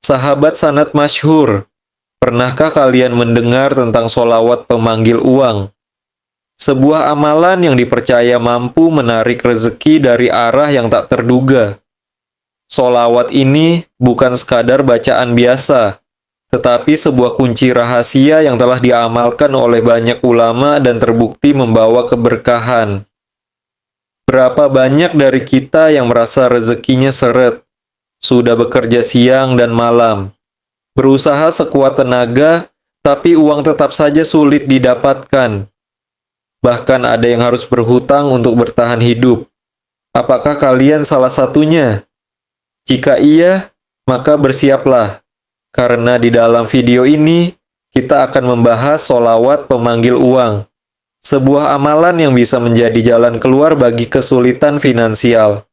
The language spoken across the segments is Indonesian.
Sahabat sanad masyhur, pernahkah kalian mendengar tentang solawat pemanggil uang? Sebuah amalan yang dipercaya mampu menarik rezeki dari arah yang tak terduga. Solawat ini bukan sekadar bacaan biasa, tetapi sebuah kunci rahasia yang telah diamalkan oleh banyak ulama dan terbukti membawa keberkahan. Berapa banyak dari kita yang merasa rezekinya seret, sudah bekerja siang dan malam, berusaha sekuat tenaga, tapi uang tetap saja sulit didapatkan. Bahkan ada yang harus berhutang untuk bertahan hidup. Apakah kalian salah satunya? Jika iya, maka bersiaplah. Karena di dalam video ini, kita akan membahas solawat pemanggil uang. Sebuah amalan yang bisa menjadi jalan keluar bagi kesulitan finansial.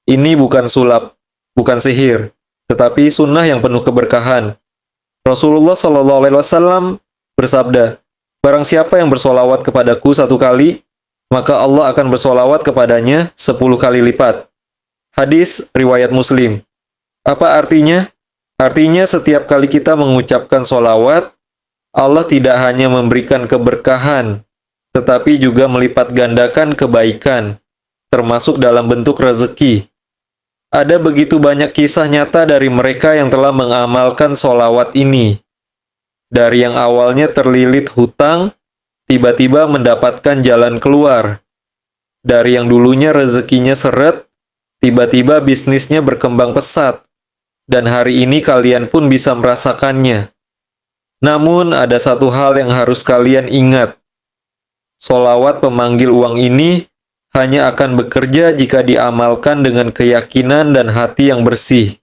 Ini bukan sulap, bukan sihir, tetapi sunnah yang penuh keberkahan. Rasulullah SAW bersabda, "Barang siapa yang bersolawat kepadaku 1 kali, maka Allah akan bersolawat kepadanya 10 kali lipat." Hadis riwayat Muslim. Apa artinya? Artinya setiap kali kita mengucapkan solawat, Allah tidak hanya memberikan keberkahan, tetapi juga melipat gandakan kebaikan, termasuk dalam bentuk rezeki. Ada begitu banyak kisah nyata dari mereka yang telah mengamalkan solawat ini. Dari yang awalnya terlilit hutang, tiba-tiba mendapatkan jalan keluar. Dari yang dulunya rezekinya seret, tiba-tiba bisnisnya berkembang pesat. Dan hari ini kalian pun bisa merasakannya. Namun ada satu hal yang harus kalian ingat. Solawat pemanggil uang ini hanya akan bekerja jika diamalkan dengan keyakinan dan hati yang bersih.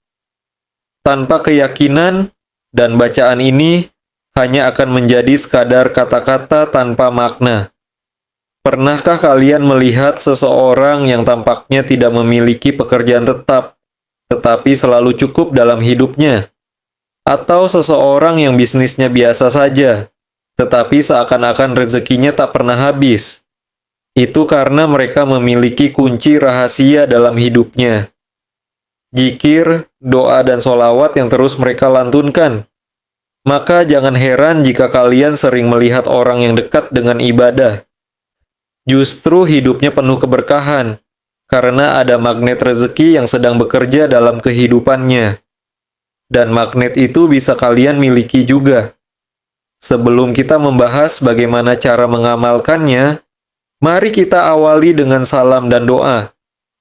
Tanpa keyakinan dan bacaan ini hanya akan menjadi sekadar kata-kata tanpa makna. Pernahkah kalian melihat seseorang yang tampaknya tidak memiliki pekerjaan tetap, tetapi selalu cukup dalam hidupnya? Atau seseorang yang bisnisnya biasa saja, tetapi seakan-akan rezekinya tak pernah habis? Itu karena mereka memiliki kunci rahasia dalam hidupnya. Zikir, doa, dan solawat yang terus mereka lantunkan. Maka jangan heran jika kalian sering melihat orang yang dekat dengan ibadah. Justru hidupnya penuh keberkahan, karena ada magnet rezeki yang sedang bekerja dalam kehidupannya. Dan magnet itu bisa kalian miliki juga. Sebelum kita membahas bagaimana cara mengamalkannya, mari kita awali dengan salam dan doa,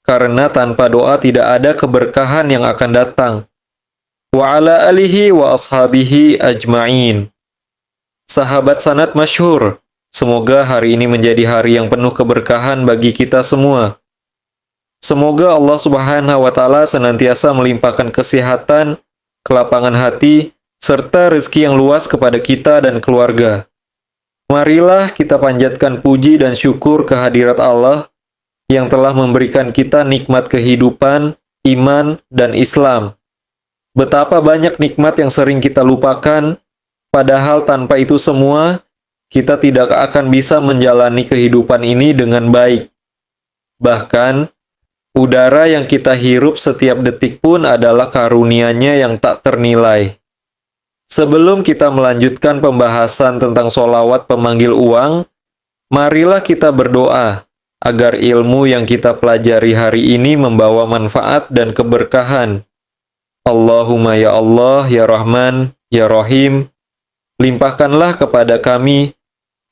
karena tanpa doa tidak ada keberkahan yang akan datang. Wa ala alihi wa ashabihi ajma'in. Sahabat sanad masyhur, semoga hari ini menjadi hari yang penuh keberkahan bagi kita semua. Semoga Allah Subhanahu wa Ta'ala senantiasa melimpahkan kesehatan, kelapangan hati, serta rezeki yang luas kepada kita dan keluarga. Marilah kita panjatkan puji dan syukur kehadirat Allah yang telah memberikan kita nikmat kehidupan, iman, dan Islam. Betapa banyak nikmat yang sering kita lupakan, padahal tanpa itu semua, kita tidak akan bisa menjalani kehidupan ini dengan baik. Bahkan, udara yang kita hirup setiap detik pun adalah karunia-Nya yang tak ternilai. Sebelum kita melanjutkan pembahasan tentang solawat pemanggil uang, marilah kita berdoa agar ilmu yang kita pelajari hari ini membawa manfaat dan keberkahan. Allahumma ya Allah, ya Rahman, ya Rahim, limpahkanlah kepada kami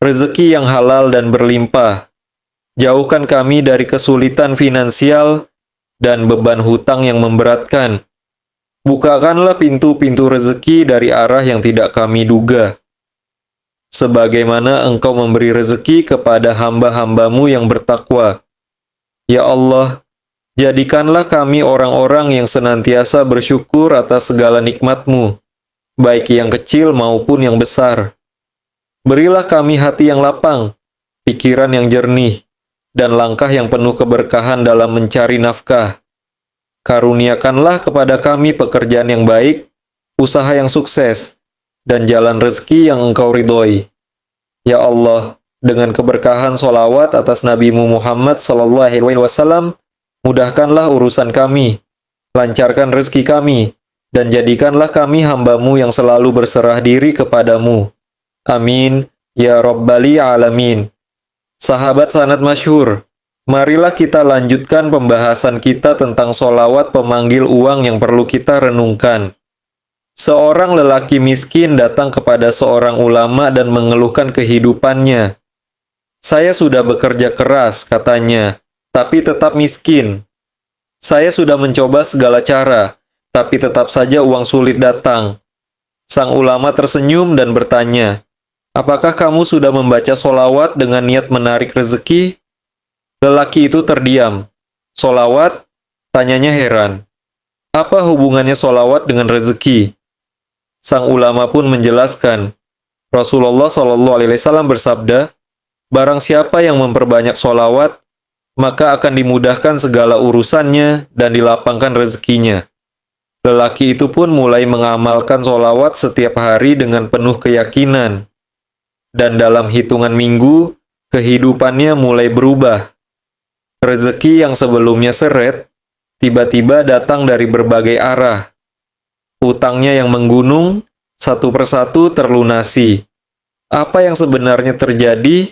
rezeki yang halal dan berlimpah. Jauhkan kami dari kesulitan finansial dan beban hutang yang memberatkan. Bukakanlah pintu-pintu rezeki dari arah yang tidak kami duga. Sebagaimana Engkau memberi rezeki kepada hamba-hambamu yang bertakwa. Ya Allah, jadikanlah kami orang-orang yang senantiasa bersyukur atas segala nikmat-Mu, baik yang kecil maupun yang besar. Berilah kami hati yang lapang, pikiran yang jernih, dan langkah yang penuh keberkahan dalam mencari nafkah. Karuniakanlah kepada kami pekerjaan yang baik, usaha yang sukses, dan jalan rezeki yang Engkau ridhoi. Ya Allah, dengan keberkahan solawat atas Nabi-Mu Muhammad SAW, mudahkanlah urusan kami, lancarkan rezeki kami, dan jadikanlah kami hamba-Mu yang selalu berserah diri kepadamu. Amin, ya Rabbal Alamin. Sahabat sanad masyhur, marilah kita lanjutkan pembahasan kita tentang sholawat pemanggil uang yang perlu kita renungkan. Seorang lelaki miskin datang kepada seorang ulama dan mengeluhkan kehidupannya. Saya sudah bekerja keras, katanya, tapi tetap miskin. Saya sudah mencoba segala cara, tapi tetap saja uang sulit datang. Sang ulama tersenyum dan bertanya, apakah kamu sudah membaca sholawat dengan niat menarik rezeki? Lelaki itu terdiam. Sholawat? Tanyanya heran. Apa hubungannya sholawat dengan rezeki? Sang ulama pun menjelaskan. Rasulullah SAW bersabda, barang siapa yang memperbanyak sholawat, maka akan dimudahkan segala urusannya dan dilapangkan rezekinya. Lelaki itu pun mulai mengamalkan sholawat setiap hari dengan penuh keyakinan. Dan dalam hitungan minggu, kehidupannya mulai berubah. Rezeki yang sebelumnya seret, tiba-tiba datang dari berbagai arah. Utangnya yang menggunung, satu persatu terlunasi. Apa yang sebenarnya terjadi?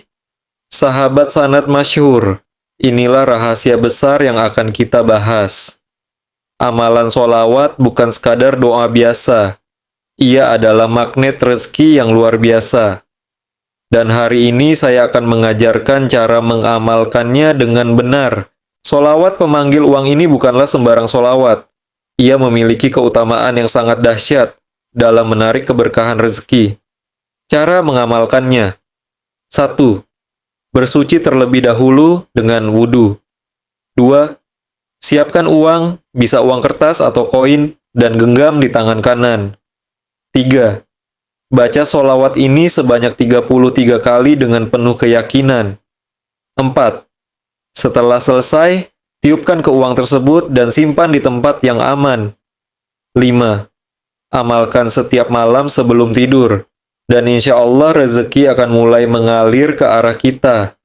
Sahabat sanad masyhur, inilah rahasia besar yang akan kita bahas. Amalan sholawat bukan sekadar doa biasa. Ia adalah magnet rezeki yang luar biasa. Dan hari ini saya akan mengajarkan cara mengamalkannya dengan benar. Sholawat pemanggil uang ini bukanlah sembarang sholawat. Ia memiliki keutamaan yang sangat dahsyat dalam menarik keberkahan rezeki. Cara mengamalkannya. 1. Bersuci terlebih dahulu dengan wudu. 2. Siapkan uang, bisa uang kertas atau koin, dan genggam di tangan kanan. 3. Baca sholawat ini sebanyak 33 kali dengan penuh keyakinan. 4. Setelah selesai, tiupkan ke uang tersebut dan simpan di tempat yang aman. 5. Amalkan setiap malam sebelum tidur, dan insya Allah rezeki akan mulai mengalir ke arah kita.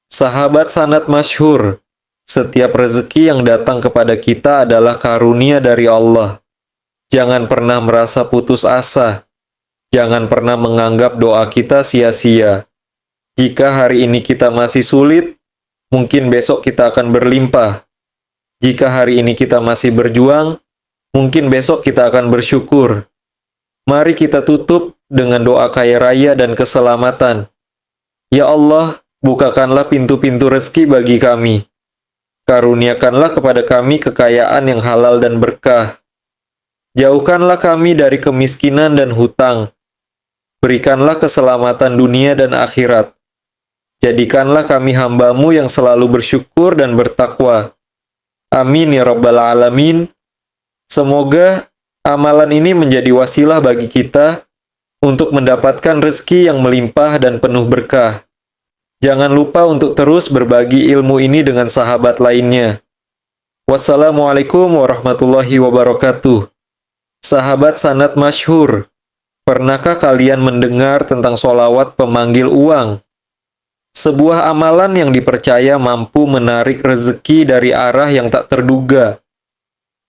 Sahabat sanad masyhur, setiap rezeki yang datang kepada kita adalah karunia dari Allah. Jangan pernah merasa putus asa. Jangan pernah menganggap doa kita sia-sia. Jika hari ini kita masih sulit, mungkin besok kita akan berlimpah. Jika hari ini kita masih berjuang, mungkin besok kita akan bersyukur. Mari kita tutup dengan doa kaya raya dan keselamatan. Ya Allah, bukakanlah pintu-pintu rezeki bagi kami. Karuniakanlah kepada kami kekayaan yang halal dan berkah. Jauhkanlah kami dari kemiskinan dan hutang. Berikanlah keselamatan dunia dan akhirat. Jadikanlah kami hamba-Mu yang selalu bersyukur dan bertakwa. Amin ya Rabbal Alamin. Semoga amalan ini menjadi wasilah bagi kita untuk mendapatkan rezeki yang melimpah dan penuh berkah. Jangan lupa untuk terus berbagi ilmu ini dengan sahabat lainnya. Wassalamualaikum warahmatullahi wabarakatuh. Sahabat sanad masyhur, pernahkah kalian mendengar tentang sholawat pemanggil uang? Sebuah amalan yang dipercaya mampu menarik rezeki dari arah yang tak terduga.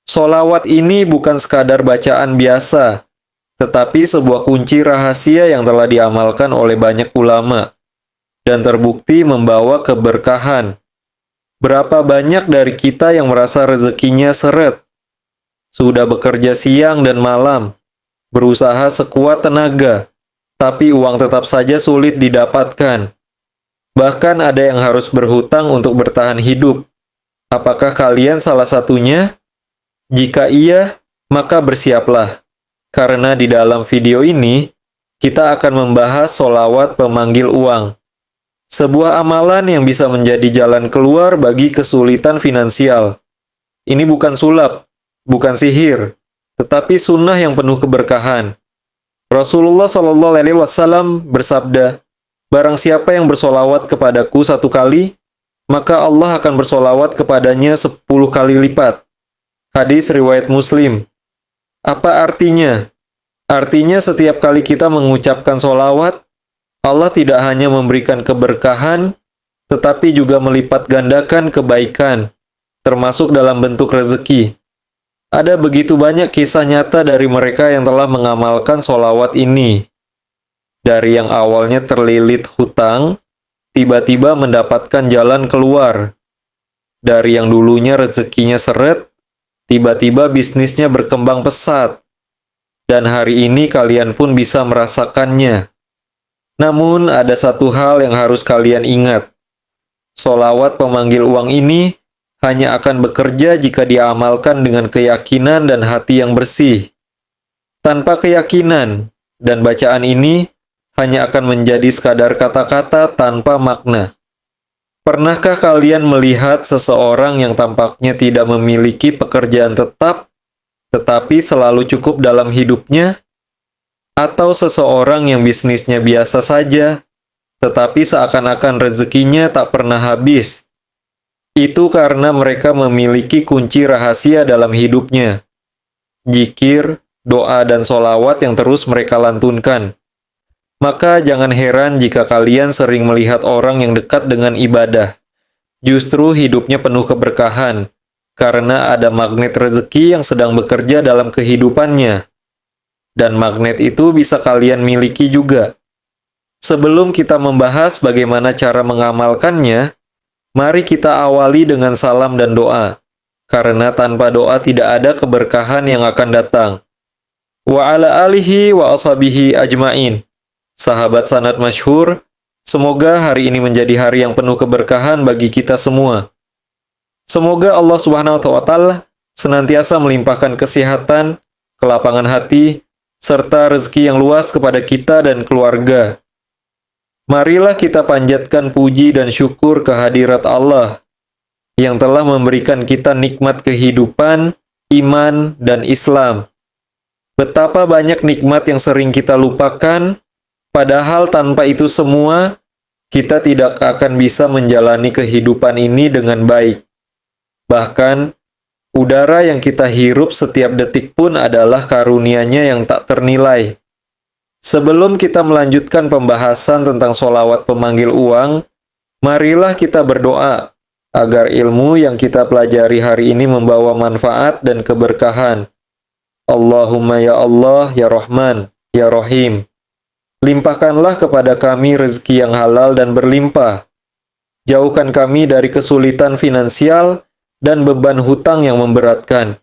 Sholawat ini bukan sekadar bacaan biasa, tetapi sebuah kunci rahasia yang telah diamalkan oleh banyak ulama, dan terbukti membawa keberkahan. Berapa banyak dari kita yang merasa rezekinya seret? Sudah bekerja siang dan malam, berusaha sekuat tenaga, tapi uang tetap saja sulit didapatkan. Bahkan ada yang harus berhutang untuk bertahan hidup. Apakah kalian salah satunya? Jika iya, maka bersiaplah. Karena di dalam video ini, kita akan membahas sholawat pemanggil uang. Sebuah amalan yang bisa menjadi jalan keluar bagi kesulitan finansial. Ini bukan sulap, bukan sihir, tetapi sunnah yang penuh keberkahan. Rasulullah SAW bersabda, barang siapa yang bersolawat kepadaku 1 kali, maka Allah akan bersolawat kepadanya 10 kali lipat. Hadis riwayat Muslim. Apa artinya? Artinya setiap kali kita mengucapkan solawat, Allah tidak hanya memberikan keberkahan, tetapi juga melipat gandakan kebaikan, termasuk dalam bentuk rezeki. Ada begitu banyak kisah nyata dari mereka yang telah mengamalkan sholawat ini. Dari yang awalnya terlilit hutang, tiba-tiba mendapatkan jalan keluar. Dari yang dulunya rezekinya seret, tiba-tiba bisnisnya berkembang pesat. Dan hari ini kalian pun bisa merasakannya. Namun ada satu hal yang harus kalian ingat. Sholawat pemanggil uang ini hanya akan bekerja jika diamalkan dengan keyakinan dan hati yang bersih. Tanpa keyakinan dan bacaan ini hanya akan menjadi sekadar kata-kata tanpa makna. Pernahkah kalian melihat seseorang yang tampaknya tidak memiliki pekerjaan tetap, tetapi selalu cukup dalam hidupnya? Atau seseorang yang bisnisnya biasa saja, tetapi seakan-akan rezekinya tak pernah habis? Itu karena mereka memiliki kunci rahasia dalam hidupnya. Zikir, doa, dan sholawat yang terus mereka lantunkan. Maka jangan heran jika kalian sering melihat orang yang dekat dengan ibadah. Justru hidupnya penuh keberkahan, karena ada magnet rezeki yang sedang bekerja dalam kehidupannya. Dan magnet itu bisa kalian miliki juga. Sebelum kita membahas bagaimana cara mengamalkannya, mari kita awali dengan salam dan doa, karena tanpa doa tidak ada keberkahan yang akan datang. Wa ala alihi wa ashabihi ajmain. Sahabat sanad masyhur, semoga hari ini menjadi hari yang penuh keberkahan bagi kita semua. Semoga Allah Subhanahu wa Ta'ala senantiasa melimpahkan kesehatan, kelapangan hati, serta rezeki yang luas kepada kita dan keluarga. Marilah kita panjatkan puji dan syukur kehadirat Allah yang telah memberikan kita nikmat kehidupan, iman, dan Islam. Betapa banyak nikmat yang sering kita lupakan, padahal tanpa itu semua, kita tidak akan bisa menjalani kehidupan ini dengan baik. Bahkan, udara yang kita hirup setiap detik pun adalah karunia-Nya yang tak ternilai. Sebelum kita melanjutkan pembahasan tentang sholawat pemanggil uang, marilah kita berdoa agar ilmu yang kita pelajari hari ini membawa manfaat dan keberkahan. Allahumma ya Allah, ya Rahman, ya Rahim. Limpahkanlah kepada kami rezeki yang halal dan berlimpah. Jauhkan kami dari kesulitan finansial dan beban hutang yang memberatkan.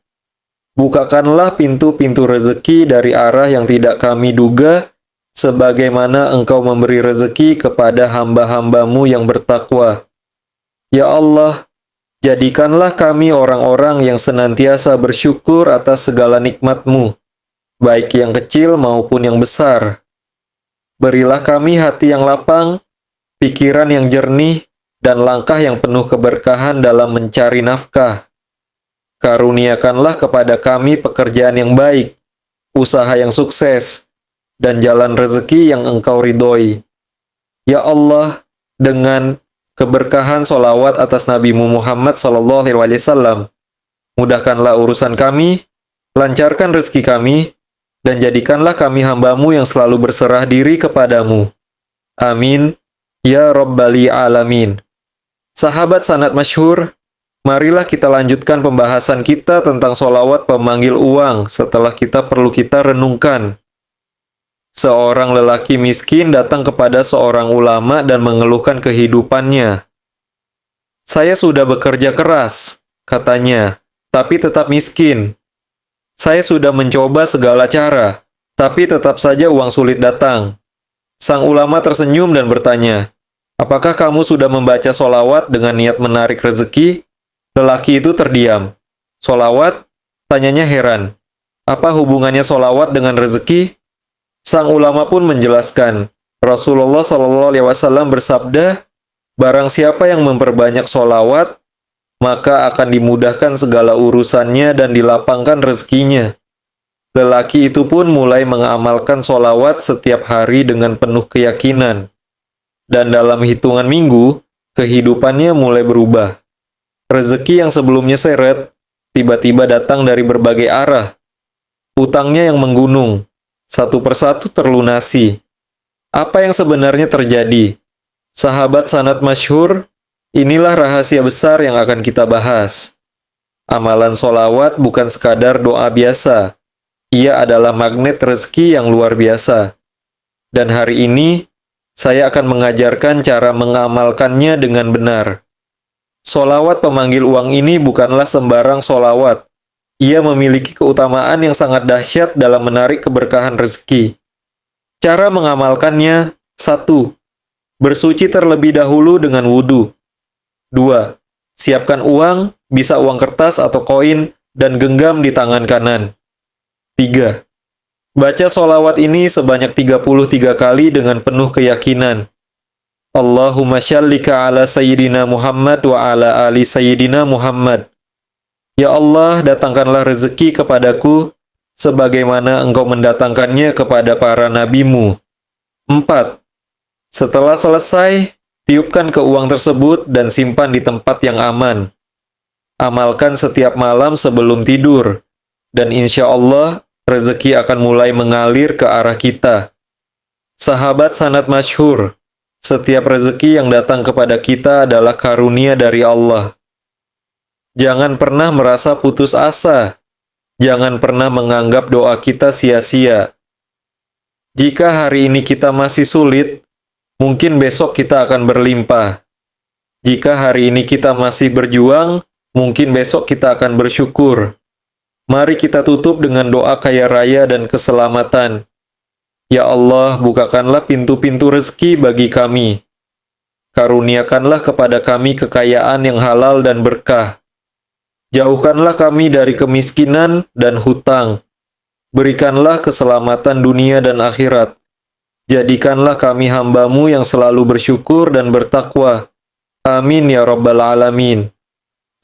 Bukakanlah pintu-pintu rezeki dari arah yang tidak kami duga, sebagaimana Engkau memberi rezeki kepada hamba-hambamu yang bertakwa. Ya Allah, jadikanlah kami orang-orang yang senantiasa bersyukur atas segala nikmat-Mu, baik yang kecil maupun yang besar. Berilah kami hati yang lapang, pikiran yang jernih, dan langkah yang penuh keberkahan dalam mencari nafkah. Karuniakanlah kepada kami pekerjaan yang baik, usaha yang sukses, dan jalan rezeki yang Engkau ridhoi. Ya Allah, dengan keberkahan sholawat atas Nabi Muhammad SAW, mudahkanlah urusan kami, lancarkan rezeki kami, dan jadikanlah kami hamba-Mu yang selalu berserah diri kepadamu. Amin. Ya Rabbal Alamin. Sahabat sanad masyhur, marilah kita lanjutkan pembahasan kita tentang sholawat pemanggil uang setelah kita renungkan. Seorang lelaki miskin datang kepada seorang ulama dan mengeluhkan kehidupannya. Saya sudah bekerja keras, katanya, tapi tetap miskin. Saya sudah mencoba segala cara, tapi tetap saja uang sulit datang. Sang ulama tersenyum dan bertanya, apakah kamu sudah membaca sholawat dengan niat menarik rezeki? Lelaki itu terdiam. Sholawat? Tanyanya heran. Apa hubungannya sholawat dengan rezeki? Sang ulama pun menjelaskan, Rasulullah SAW bersabda, barang siapa yang memperbanyak sholawat, maka akan dimudahkan segala urusannya dan dilapangkan rezekinya. Lelaki itu pun mulai mengamalkan sholawat setiap hari dengan penuh keyakinan. Dan dalam hitungan minggu, kehidupannya mulai berubah. Rezeki yang sebelumnya seret, tiba-tiba datang dari berbagai arah. Utangnya yang menggunung, satu persatu terlunasi. Apa yang sebenarnya terjadi? Sahabat sanad masyhur, inilah rahasia besar yang akan kita bahas. Amalan solawat bukan sekadar doa biasa. Ia adalah magnet rezeki yang luar biasa. Dan hari ini, saya akan mengajarkan cara mengamalkannya dengan benar. Solawat pemanggil uang ini bukanlah sembarang solawat. Ia memiliki keutamaan yang sangat dahsyat dalam menarik keberkahan rezeki. Cara mengamalkannya: 1. Bersuci terlebih dahulu dengan wudhu. 2. Siapkan uang, bisa uang kertas atau koin, dan genggam di tangan kanan. 3. Baca solawat ini sebanyak 33 kali dengan penuh keyakinan. Allahumma syallika ala Sayyidina Muhammad wa ala ali Sayyidina Muhammad. Ya Allah, datangkanlah rezeki kepadaku, sebagaimana Engkau mendatangkannya kepada para nabimu. 4. Setelah selesai, tiupkan ke uang tersebut dan simpan di tempat yang aman. Amalkan setiap malam sebelum tidur, dan insya Allah, rezeki akan mulai mengalir ke arah kita. Sahabat sanad masyhur, setiap rezeki yang datang kepada kita adalah karunia dari Allah. Jangan pernah merasa putus asa. Jangan pernah menganggap doa kita sia-sia. Jika hari ini kita masih sulit, mungkin besok kita akan berlimpah. Jika hari ini kita masih berjuang, mungkin besok kita akan bersyukur. Mari kita tutup dengan doa kaya raya dan keselamatan. Ya Allah, bukakanlah pintu-pintu rezeki bagi kami. Karuniakanlah kepada kami kekayaan yang halal dan berkah. Jauhkanlah kami dari kemiskinan dan hutang. Berikanlah keselamatan dunia dan akhirat. Jadikanlah kami hamba-Mu yang selalu bersyukur dan bertakwa. Amin ya Rabbal Alamin.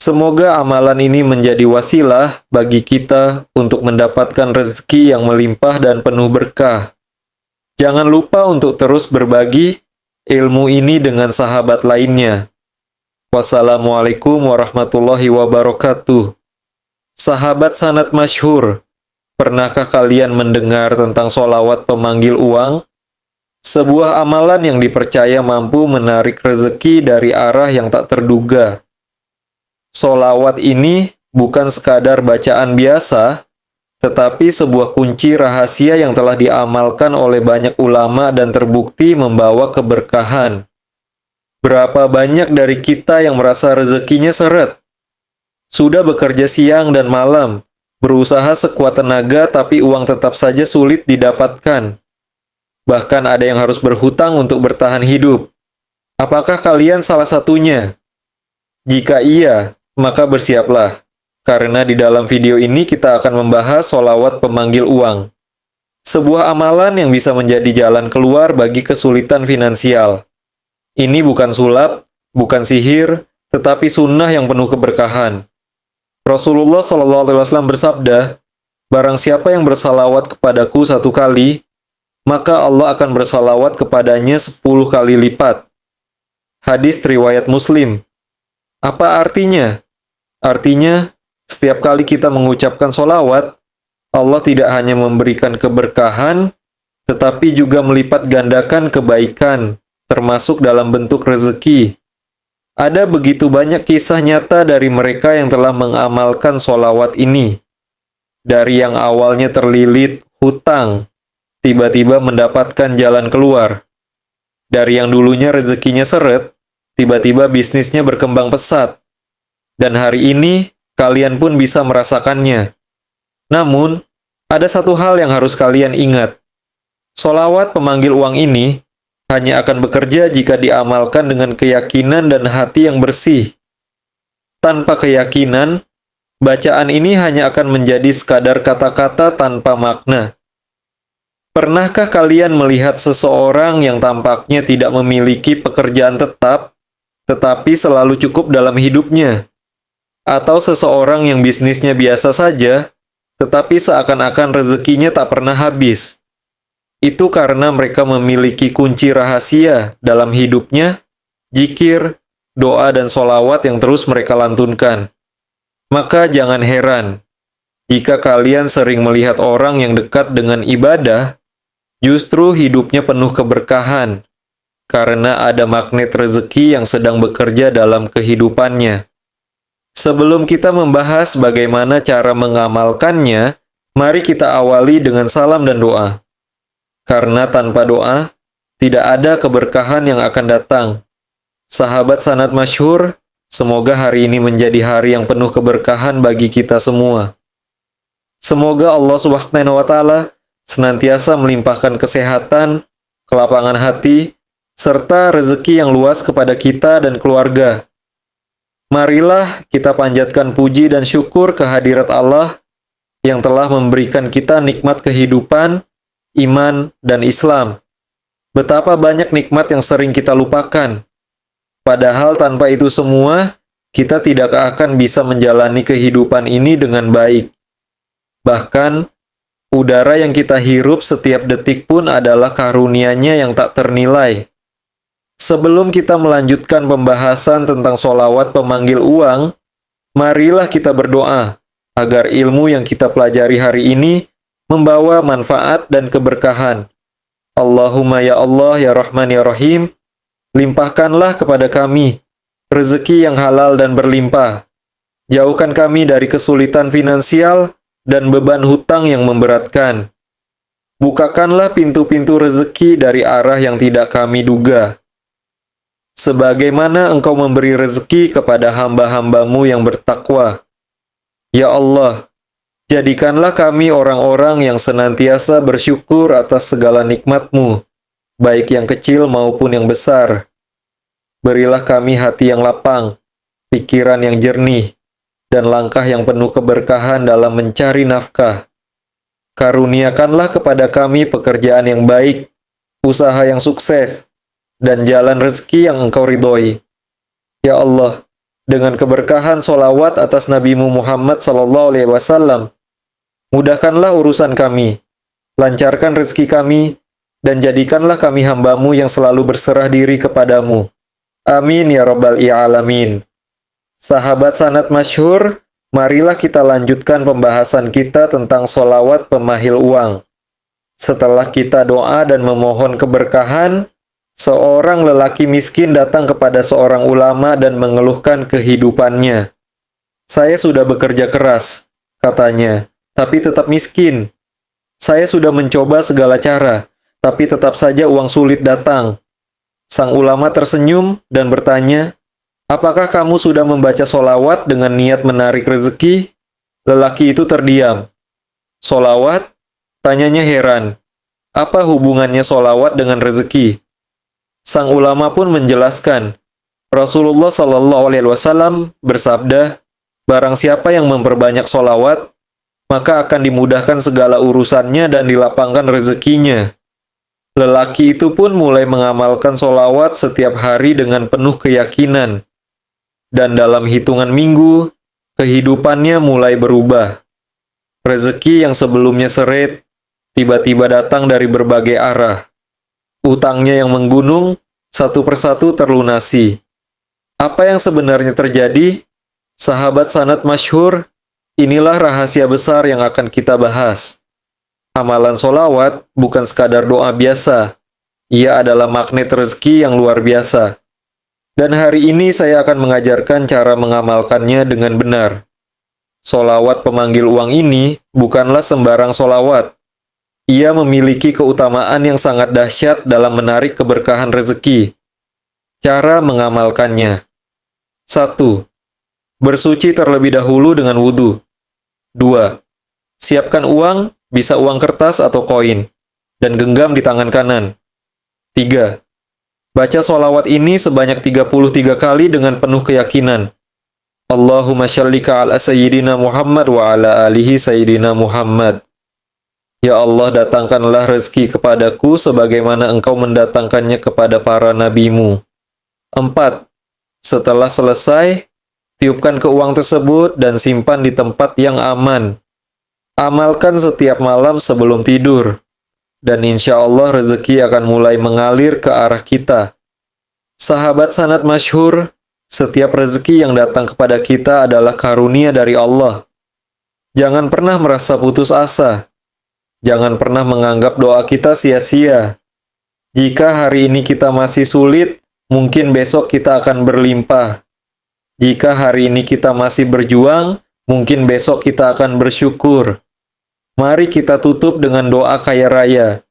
Semoga amalan ini menjadi wasilah bagi kita untuk mendapatkan rezeki yang melimpah dan penuh berkah. Jangan lupa untuk terus berbagi ilmu ini dengan sahabat lainnya. Wassalamualaikum warahmatullahi wabarakatuh. Sahabat sanad masyhur, pernahkah kalian mendengar tentang solawat pemanggil uang? Sebuah amalan yang dipercaya mampu menarik rezeki dari arah yang tak terduga. Solawat ini bukan sekadar bacaan biasa, tetapi sebuah kunci rahasia yang telah diamalkan oleh banyak ulama dan terbukti membawa keberkahan. Berapa banyak dari kita yang merasa rezekinya seret? Sudah bekerja siang dan malam, berusaha sekuat tenaga tapi uang tetap saja sulit didapatkan. Bahkan ada yang harus berhutang untuk bertahan hidup. Apakah kalian salah satunya? Jika iya, maka bersiaplah. Karena di dalam video ini kita akan membahas solawat pemanggil uang. Sebuah amalan yang bisa menjadi jalan keluar bagi kesulitan finansial. Ini bukan sulap, bukan sihir, tetapi sunnah yang penuh keberkahan. Rasulullah SAW bersabda, "Barang siapa yang bersalawat kepadaku 1 kali, maka Allah akan bersalawat kepadanya 10 kali lipat." Hadis riwayat Muslim. Apa artinya? Artinya, setiap kali kita mengucapkan solawat, Allah tidak hanya memberikan keberkahan, tetapi juga melipat gandakan kebaikan, termasuk dalam bentuk rezeki. Ada begitu banyak kisah nyata dari mereka yang telah mengamalkan solawat ini. Dari yang awalnya terlilit hutang, tiba-tiba mendapatkan jalan keluar. Dari yang dulunya rezekinya seret, tiba-tiba bisnisnya berkembang pesat. Dan hari ini, kalian pun bisa merasakannya. Namun, ada satu hal yang harus kalian ingat. Solawat pemanggil uang ini hanya akan bekerja jika diamalkan dengan keyakinan dan hati yang bersih. Tanpa keyakinan, bacaan ini hanya akan menjadi sekadar kata-kata tanpa makna. Pernahkah kalian melihat seseorang yang tampaknya tidak memiliki pekerjaan tetap, tetapi selalu cukup dalam hidupnya? Atau seseorang yang bisnisnya biasa saja, tetapi seakan-akan rezekinya tak pernah habis? Itu karena mereka memiliki kunci rahasia dalam hidupnya, zikir, doa, dan solawat yang terus mereka lantunkan. Maka jangan heran, jika kalian sering melihat orang yang dekat dengan ibadah, justru hidupnya penuh keberkahan, karena ada magnet rezeki yang sedang bekerja dalam kehidupannya. Sebelum kita membahas bagaimana cara mengamalkannya, mari kita awali dengan salam dan doa. Karena tanpa doa, tidak ada keberkahan yang akan datang. Sahabat sanad masyhur, semoga hari ini menjadi hari yang penuh keberkahan bagi kita semua. Semoga Allah Subhanahu wa Ta'ala senantiasa melimpahkan kesehatan, kelapangan hati, serta rezeki yang luas kepada kita dan keluarga. Marilah kita panjatkan puji dan syukur kehadirat Allah yang telah memberikan kita nikmat kehidupan, iman, dan Islam. Betapa banyak nikmat yang sering kita lupakan. Padahal tanpa itu semua, kita tidak akan bisa menjalani kehidupan ini dengan baik. Bahkan, udara yang kita hirup setiap detik pun adalah karunia-Nya yang tak ternilai. Sebelum kita melanjutkan pembahasan tentang sholawat pemanggil uang, marilah kita berdoa agar ilmu yang kita pelajari hari ini membawa manfaat dan keberkahan. Allahumma ya Allah ya Rahman ya Rahim, limpahkanlah kepada kami rezeki yang halal dan berlimpah. Jauhkan kami dari kesulitan finansial dan beban hutang yang memberatkan. Bukakanlah pintu-pintu rezeki dari arah yang tidak kami duga. Sebagaimana Engkau memberi rezeki kepada hamba-hambamu yang bertakwa. Ya Allah, jadikanlah kami orang-orang yang senantiasa bersyukur atas segala nikmat-Mu, baik yang kecil maupun yang besar. Berilah kami hati yang lapang, pikiran yang jernih, dan langkah yang penuh keberkahan dalam mencari nafkah. Karuniakanlah kepada kami pekerjaan yang baik, usaha yang sukses, dan jalan rezeki yang Engkau ridhoi. Ya Allah, dengan keberkahan sholawat atas Nabi Muhammad SAW, mudahkanlah urusan kami, lancarkan rezeki kami, dan jadikanlah kami hamba-Mu yang selalu berserah diri kepadamu. Amin ya Rabbal Alamin. Sahabat sanad masyhur, marilah kita lanjutkan pembahasan kita tentang sholawat pemahil uang. Setelah kita doa dan memohon keberkahan, seorang lelaki miskin datang kepada seorang ulama dan mengeluhkan kehidupannya. Saya sudah bekerja keras, katanya, tapi tetap miskin. Saya sudah mencoba segala cara, tapi tetap saja uang sulit datang. Sang ulama tersenyum dan bertanya, apakah kamu sudah membaca solawat dengan niat menarik rezeki? Lelaki itu terdiam. Solawat? Tanyanya heran. Apa hubungannya solawat dengan rezeki? Sang ulama pun menjelaskan, Rasulullah SAW bersabda, barang siapa yang memperbanyak solawat, maka akan dimudahkan segala urusannya dan dilapangkan rezekinya. Lelaki itu pun mulai mengamalkan solawat setiap hari dengan penuh keyakinan. Dan dalam hitungan minggu, kehidupannya mulai berubah. Rezeki yang sebelumnya seret, tiba-tiba datang dari berbagai arah. Utangnya yang menggunung, satu persatu terlunasi. Apa yang sebenarnya terjadi? Sahabat sanad masyhur, inilah rahasia besar yang akan kita bahas. Amalan solawat bukan sekadar doa biasa. Ia adalah magnet rezeki yang luar biasa. Dan hari ini saya akan mengajarkan cara mengamalkannya dengan benar. Solawat pemanggil uang ini bukanlah sembarang solawat. Ia memiliki keutamaan yang sangat dahsyat dalam menarik keberkahan rezeki. Cara mengamalkannya. 1. Bersuci terlebih dahulu dengan wudhu. 2. Siapkan uang, bisa uang kertas atau koin, dan genggam di tangan kanan. 3. Baca solawat ini sebanyak 33 kali dengan penuh keyakinan. Allahumma sholli ala sayyidina Muhammad wa ala alihi sayyidina Muhammad. Ya Allah, datangkanlah rezeki kepadaku sebagaimana Engkau mendatangkannya kepada para nabimu. 4. Setelah selesai, tiupkan ke uang tersebut dan simpan di tempat yang aman. Amalkan setiap malam sebelum tidur. Dan insya Allah rezeki akan mulai mengalir ke arah kita. Sahabat sanad masyhur, setiap rezeki yang datang kepada kita adalah karunia dari Allah. Jangan pernah merasa putus asa. Jangan pernah menganggap doa kita sia-sia. Jika hari ini kita masih sulit, mungkin besok kita akan berlimpah. Jika hari ini kita masih berjuang, mungkin besok kita akan bersyukur. Mari kita tutup dengan doa kaya raya.